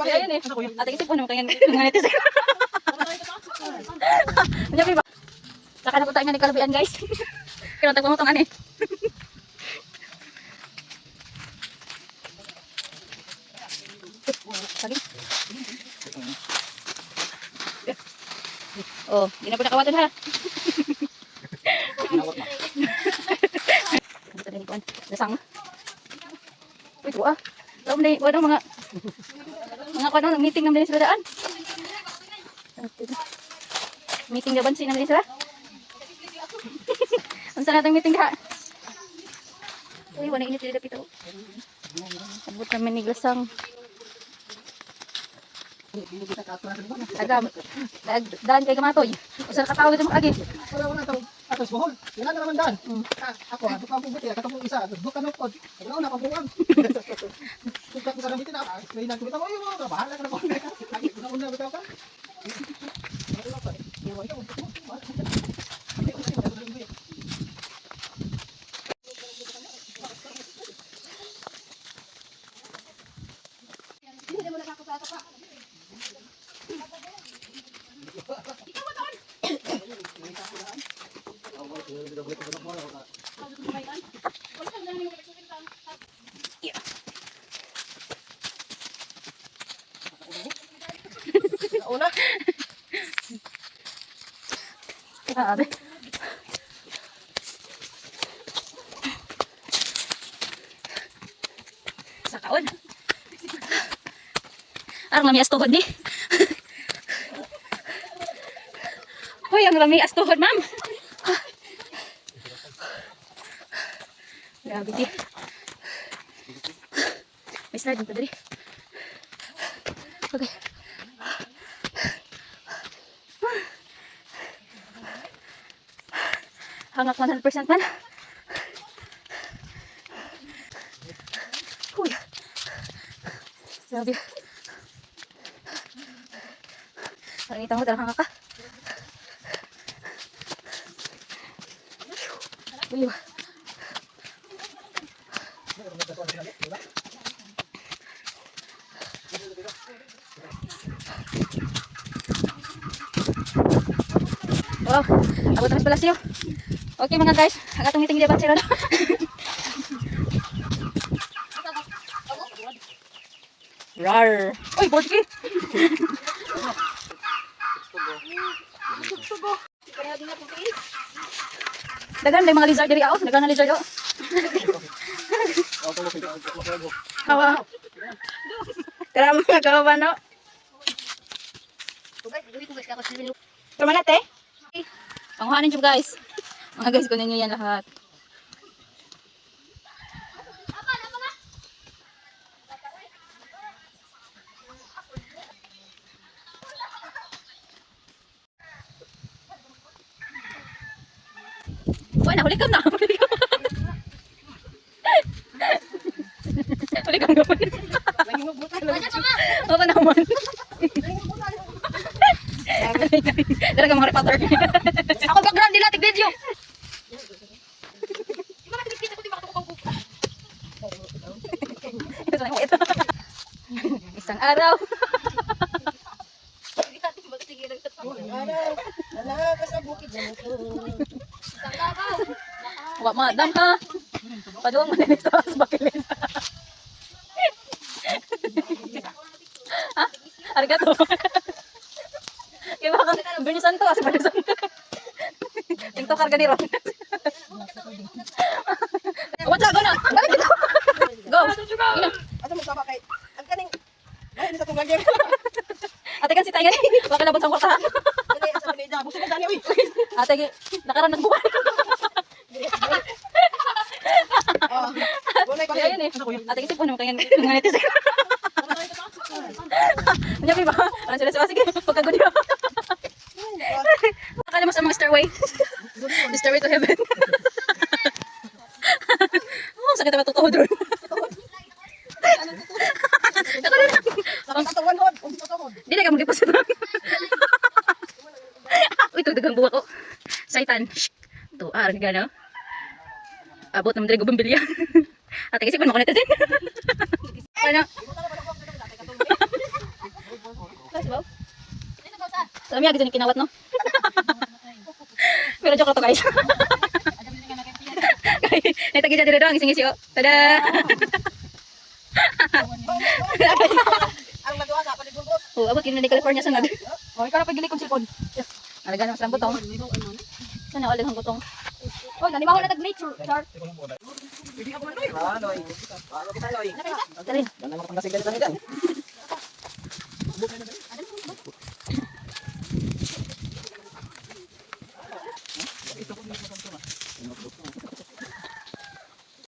Ayun eh. Ate kasi po naman kaya nga nito. Nandiyan ba? Saka na po tayo nga ni Kalabian guys. Kinatag mo itong ani. Oh, hindi na po nakawatan ha. Ito na likuan. Nasang. Uy, buwa. Tawag na yung mga kano, meeting naman din sila daan. Meeting na bansin naman din sila. Ang saan natin meeting ha? Uy, wala init dito dapito. Abot naman ni Glasang. Daan kay Gamatoy. Usa ka tawag ito mo agi. Wala tawag. Atos bohol. Wala naman daan. Ako ka pubuti, katapong isa. Duka no pod. Wala na pagbuwag. Duka ko sa bitin na. May nagkita ko yung mga bahala ka na po. Lagi una bitaw ka. Una. Grabe. Sa kaon. Arang lami astuhod ni. Hoy, ang lami astuhod, ma'am. Grabe di. May slide dito dali. Okay. Hangak 100% man. Uy. Grabe. Nakita mo, talagang hangak ka. Uy. Oh, abot na pala siyo. Okay mga guys, ang atong meeting di ba sila? Rar. Oy, board key. Dagan may mga lizard diri ako, dagan na lizard ako. Kawa. Tara mga kawa no. Tumalat eh. Panghuhanin nyo guys. Mga guys, kunin nyo yan lahat. Uy, nahuli ka na. Huli ka naman. Oo naman. Dala ka mga reporter. Ako background nila, tig-video. Isang araw. Wak madam ka. Paduang manilito sa bakilin. Ha? Arigato. Kaya baka binisan to, as binisan to. Tingto karga ni Ron. What's up, go na. Go. Ina. Asa mo saba kay ang kaning ay sa tong lagyan. Ate kan si tayo ni. Baka nabot sang kwarta. Dili asa ni da. Buso ka dali uy. Ate nakaran ng buwan. Bunay pa Ayun eh. Ate kasi po naman kaya nga nito. Nandiyan ba? Ano sila sige, pagkagod yun. Akala mo sa mga stairway. The stairway to heaven. Oh, sakit naman totoo doon. Ang katawan hod, Di na ka mag-ipasit lang. Uy, ito dagang buwa ko. Saitan. Ito, gana. Abot naman dali gubang bilya. Ate kasi kung makunit din. Ano? Alam niya, gito kinawat, no? Pero joke lang to, guys. Natagi siya dito doang, ising-isi, oh. Tada! Ang nagawa sa palibot. Oh, abot yun na ni California sunod. Oh, ikaw na pagili kong sipon. Alaga na sa butong. Sana ulit ang butong. Oh, nanibaho na tag-nature, Char. Loy. Ano kita, Loy? Dali. Ganun naman pang nasigalit ang ilan.